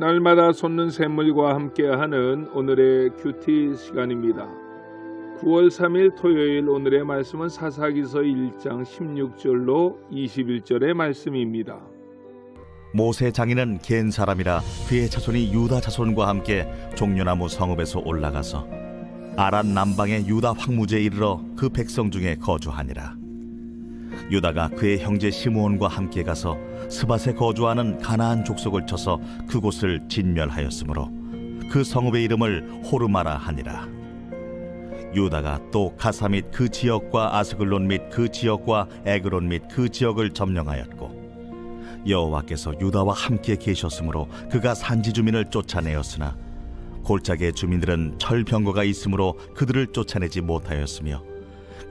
날마다 솟는 샘물과 함께하는 오늘의 큐티 시간입니다. 9월 3일 토요일 오늘의 말씀은 사사기서 1장 16절로 21절의 말씀입니다. 모세 장인은 겐 사람이라 그의 자손이 유다 자손과 함께 종려나무 성읍에서 올라가서 아란 남방의 유다 황무지에 이르러 그 백성 중에 거주하니라. 유다가 그의 형제 시므온과 함께 가서 스밧에 거주하는 가나안 족속을 쳐서 그곳을 진멸하였으므로 그 성읍의 이름을 호르마라 하니라. 유다가 또 가사 및 그 지역과 아스글론 및 그 지역과 에그론 및 그 지역을 점령하였고, 여호와께서 유다와 함께 계셨으므로 그가 산지 주민을 쫓아내었으나 골짜기의 주민들은 철병거가 있으므로 그들을 쫓아내지 못하였으며,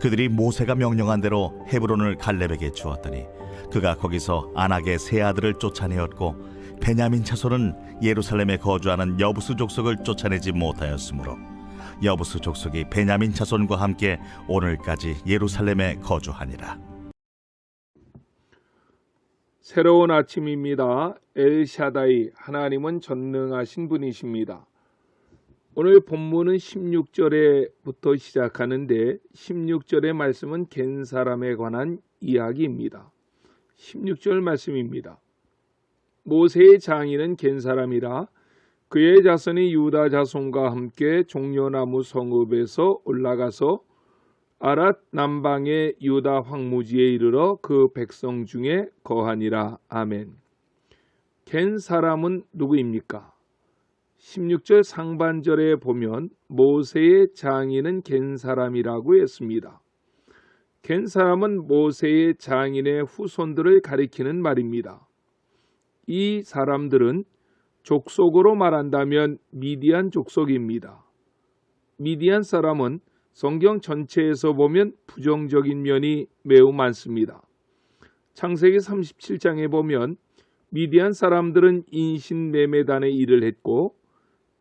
그들이 모세가 명령한 대로 헤브론을 갈렙에게 주었더니 그가 거기서 아낙의 세 아들을 쫓아내었고, 베냐민 자손은 예루살렘에 거주하는 여부스 족속을 쫓아내지 못하였으므로 여부스 족속이 베냐민 자손과 함께 오늘까지 예루살렘에 거주하니라. 새로운 아침입니다. 엘샤다이, 하나님은 전능하신 분이십니다. 오늘 본문은 16절에부터 시작하는데 16절의 말씀은 겐 사람에 관한 이야기입니다. 16절 말씀입니다. 모세의 장인은 겐 사람이라 그의 자손이 유다 자손과 함께 종려나무 성읍에서 올라가서 아랏 남방의 유다 황무지에 이르러 그 백성 중에 거하니라. 아멘. 겐 사람은 누구입니까? 16절 상반절에 보면 모세의 장인은 겐 사람이라고 했습니다. 겐 사람은 모세의 장인의 후손들을 가리키는 말입니다. 이 사람들은 족속으로 말한다면 미디안 족속입니다. 미디안 사람은 성경 전체에서 보면 부정적인 면이 매우 많습니다. 창세기 37장에 보면 미디안 사람들은 인신매매단의 일을 했고,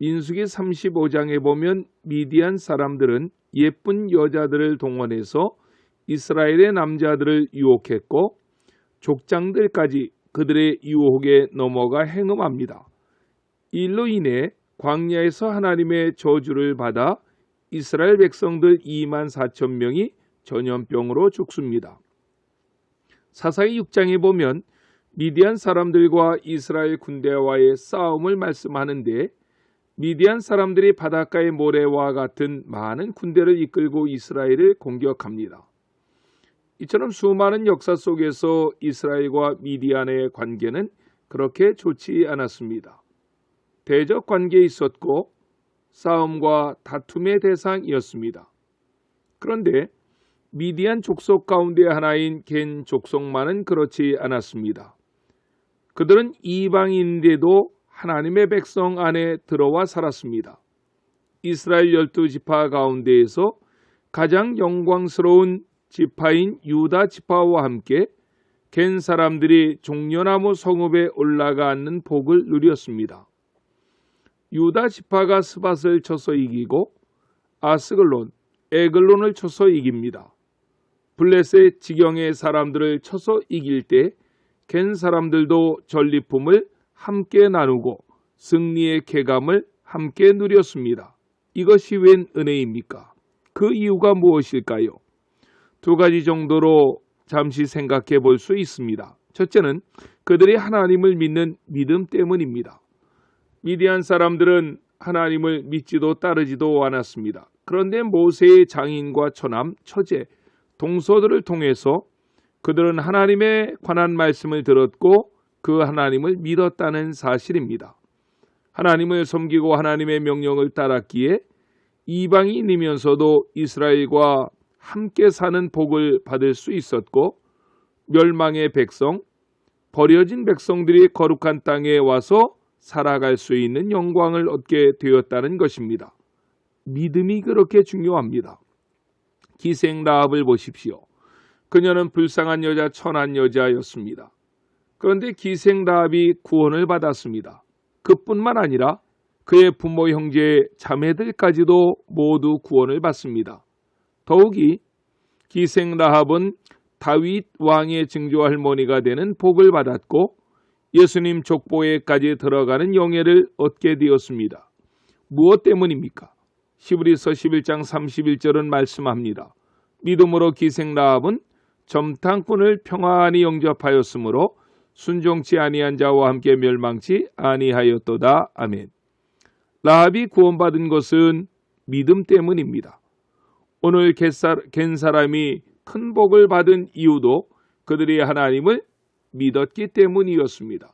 민수기 35장에 보면 미디안 사람들은 예쁜 여자들을 동원해서 이스라엘의 남자들을 유혹했고, 족장들까지 그들의 유혹에 넘어가 행음합니다. 이 일로 인해 광야에서 하나님의 저주를 받아 이스라엘 백성들 2만 4천 명이 전염병으로 죽습니다. 사사기 6장에 보면 미디안 사람들과 이스라엘 군대와의 싸움을 말씀하는데, 미디안 사람들이 바닷가의 모래와 같은 많은 군대를 이끌고 이스라엘을 공격합니다. 이처럼 수많은 역사 속에서 이스라엘과 미디안의 관계는 그렇게 좋지 않았습니다. 대적 관계에 있었고 싸움과 다툼의 대상이었습니다. 그런데 미디안 족속 가운데 하나인 겐 족속만은 그렇지 않았습니다. 그들은 이방인인데도 하나님의 백성 안에 들어와 살았습니다. 이스라엘 12지파 가운데에서 가장 영광스러운 지파인 유다 지파와 함께 겐 사람들이 종려나무 성읍에 올라가 앉는 복을 누렸습니다. 유다 지파가 스밧을 쳐서 이기고 아스글론, 에글론을 쳐서 이깁니다. 블레셋 지경의 사람들을 쳐서 이길 때 겐 사람들도 전리품을 함께 나누고 승리의 쾌감을 함께 누렸습니다. 이것이 웬 은혜입니까? 그 이유가 무엇일까요? 두 가지 정도로 잠시 생각해 볼 수 있습니다. 첫째는 그들이 하나님을 믿는 믿음 때문입니다. 미디안 사람들은 하나님을 믿지도 따르지도 않았습니다. 그런데 모세의 장인과 처남, 처제, 동서들을 통해서 그들은 하나님에 관한 말씀을 들었고 그 하나님을 믿었다는 사실입니다. 하나님을 섬기고 하나님의 명령을 따랐기에 이방인이면서도 이스라엘과 함께 사는 복을 받을 수 있었고, 멸망의 백성, 버려진 백성들이 거룩한 땅에 와서 살아갈 수 있는 영광을 얻게 되었다는 것입니다. 믿음이 그렇게 중요합니다. 기생 라합을 보십시오. 그녀는 불쌍한 여자, 천한 여자였습니다. 그런데 기생 라합이 구원을 받았습니다. 그뿐만 아니라 그의 부모, 형제, 자매들까지도 모두 구원을 받습니다. 더욱이 기생 라합은 다윗 왕의 증조 할머니가 되는 복을 받았고, 예수님 족보에까지 들어가는 영예를 얻게 되었습니다. 무엇 때문입니까? 히브리서 11장 31절은 말씀합니다. 믿음으로 기생 라합은 점탕꾼을 평안히 영접하였으므로 순종치 아니한 자와 함께 멸망치 아니하였도다. 아멘. 라합이 구원받은 것은 믿음 때문입니다. 오늘 갠 사람이 큰 복을 받은 이유도 그들이 하나님을 믿었기 때문이었습니다.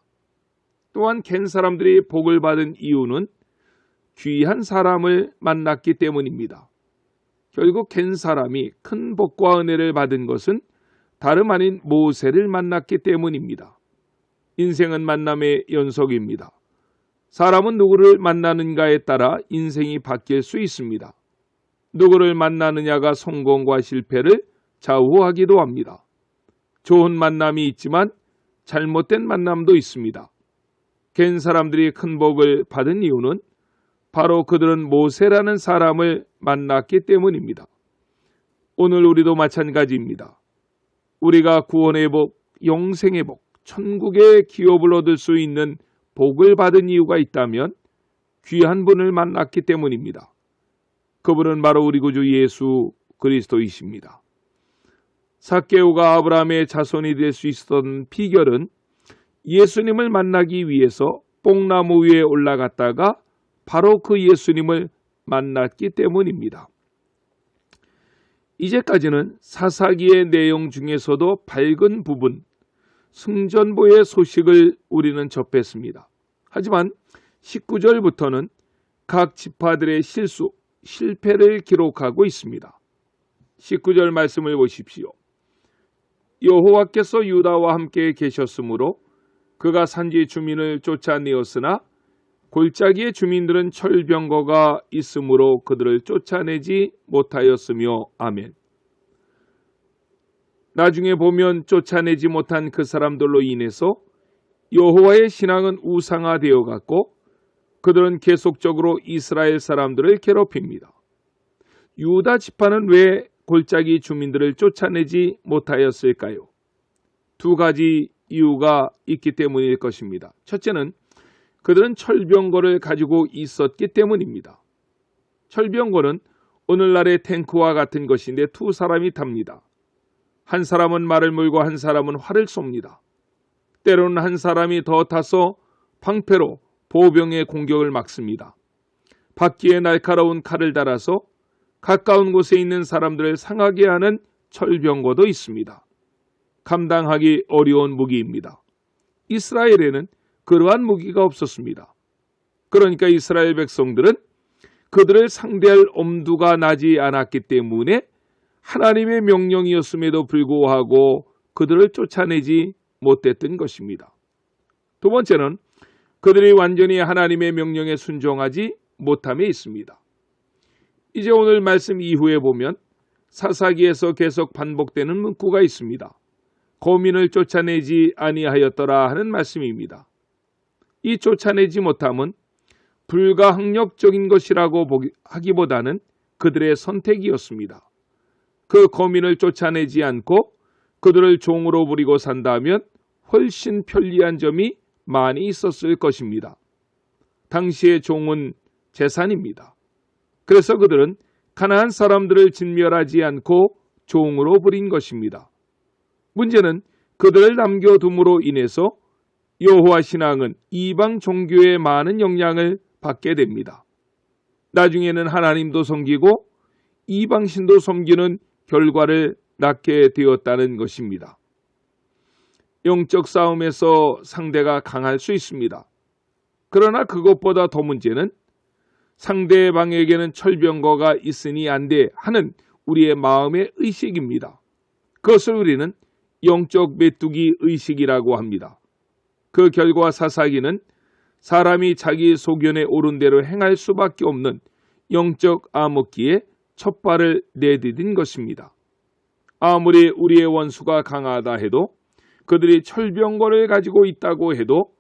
또한 갠 사람들이 복을 받은 이유는 귀한 사람을 만났기 때문입니다. 결국 갠 사람이 큰 복과 은혜를 받은 것은 다름 아닌 모세를 만났기 때문입니다. 인생은 만남의 연속입니다. 사람은 누구를 만나는가에 따라 인생이 바뀔 수 있습니다. 누구를 만나느냐가 성공과 실패를 좌우하기도 합니다. 좋은 만남이 있지만 잘못된 만남도 있습니다. 갠 사람들이 큰 복을 받은 이유는 바로 그들은 모세라는 사람을 만났기 때문입니다. 오늘 우리도 마찬가지입니다. 우리가 구원의 복, 영생의 복, 천국의 기업을 얻을 수 있는 복을 받은 이유가 있다면 귀한 분을 만났기 때문입니다. 그분은 바로 우리 구주 예수 그리스도이십니다. 삭개오가 아브라함의 자손이 될 수 있었던 비결은 예수님을 만나기 위해서 뽕나무 위에 올라갔다가 바로 그 예수님을 만났기 때문입니다. 이제까지는 사사기의 내용 중에서도 밝은 부분, 승전보의 소식을 우리는 접했습니다. 하지만 19절부터는 각 지파들의 실수, 실패를 기록하고 있습니다. 19절 말씀을 보십시오. 여호와께서 유다와 함께 계셨으므로 그가 산지 주민을 쫓아내었으나 골짜기의 주민들은 철병거가 있으므로 그들을 쫓아내지 못하였으며 아멘. 나중에 보면 쫓아내지 못한 그 사람들로 인해서 여호와의 신앙은 우상화되어 갔고 그들은 계속적으로 이스라엘 사람들을 괴롭힙니다. 유다 지파는 왜 골짜기 주민들을 쫓아내지 못하였을까요? 두 가지 이유가 있기 때문일 것입니다. 첫째는 그들은 철병거를 가지고 있었기 때문입니다. 철병거는 오늘날의 탱크와 같은 것인데 두 사람이 탑니다. 한 사람은 말을 물고 한 사람은 활을 쏩니다. 때로는 한 사람이 더 타서 방패로 보병의 공격을 막습니다. 바퀴에 날카로운 칼을 달아서 가까운 곳에 있는 사람들을 상하게 하는 철병거도 있습니다. 감당하기 어려운 무기입니다. 이스라엘에는 그러한 무기가 없었습니다. 그러니까 이스라엘 백성들은 그들을 상대할 엄두가 나지 않았기 때문에 하나님의 명령이었음에도 불구하고 그들을 쫓아내지 못했던 것입니다. 두 번째는 그들이 완전히 하나님의 명령에 순종하지 못함에 있습니다. 이제 오늘 말씀 이후에 보면 사사기에서 계속 반복되는 문구가 있습니다. 거민을 쫓아내지 아니하였더라 하는 말씀입니다. 이 쫓아내지 못함은 불가항력적인 것이라고 하기보다는 그들의 선택이었습니다. 그 거민을 쫓아내지 않고 그들을 종으로 부리고 산다면 훨씬 편리한 점이 많이 있었을 것입니다. 당시의 종은 재산입니다. 그래서 그들은 가나안 사람들을 진멸하지 않고 종으로 부린 것입니다. 문제는 그들을 남겨둠으로 인해서 여호와 신앙은 이방 종교에 많은 영향을 받게 됩니다. 나중에는 하나님도 섬기고 이방신도 섬기는 결과를 낳게 되었다는 것입니다. 영적 싸움에서 상대가 강할 수 있습니다. 그러나 그것보다 더 문제는 상대방에게는 철병거가 있으니 안 돼 하는 우리의 마음의 의식입니다. 그것을 우리는 영적 메뚜기 의식이라고 합니다. 그 결과 사사기는 사람이 자기 소견에 오른 대로 행할 수밖에 없는 영적 암흑기에 첫 발을 내디딘 것입니다. 아무리 우리의 원수가 강하다 해도 그들이 철병거를 가지고 있다고 해도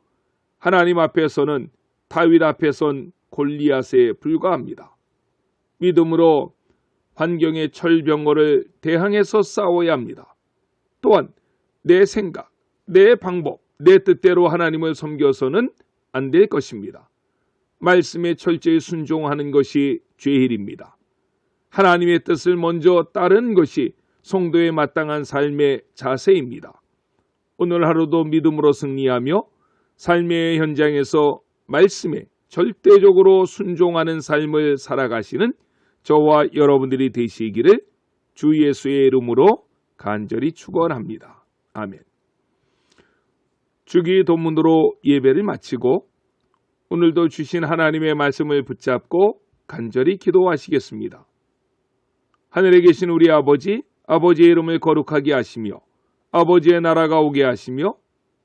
하나님 앞에서는 다윗 앞에선 골리앗에 불과합니다. 믿음으로 환경의 철병거를 대항해서 싸워야 합니다. 또한 내 생각, 내 방법, 내 뜻대로 하나님을 섬겨서는 안 될 것입니다. 말씀에 철저히 순종하는 것이 죄일입니다. 하나님의 뜻을 먼저 따르는 것이 성도의 마땅한 삶의 자세입니다. 오늘 하루도 믿음으로 승리하며 삶의 현장에서 말씀에 절대적으로 순종하는 삶을 살아가시는 저와 여러분들이 되시기를 주 예수의 이름으로 간절히 축원합니다. 아멘. 주기 도문으로 예배를 마치고 오늘도 주신 하나님의 말씀을 붙잡고 간절히 기도하시겠습니다. 하늘에 계신 우리 아버지, 아버지의 이름을 거룩하게 하시며 아버지의 나라가 오게 하시며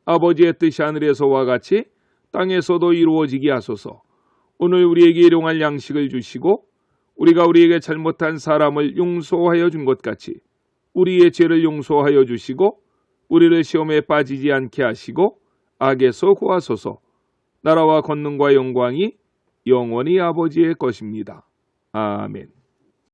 아버지의 뜻이 하늘에서와 같이 땅에서도 이루어지게 하소서. 오늘 우리에게 일용할 양식을 주시고 우리가 우리에게 잘못한 사람을 용서하여 준 것 같이 우리의 죄를 용서하여 주시고 우리를 시험에 빠지지 않게 하시고 악에서 구하소서. 나라와 권능과 영광이 영원히 아버지의 것입니다. 아멘.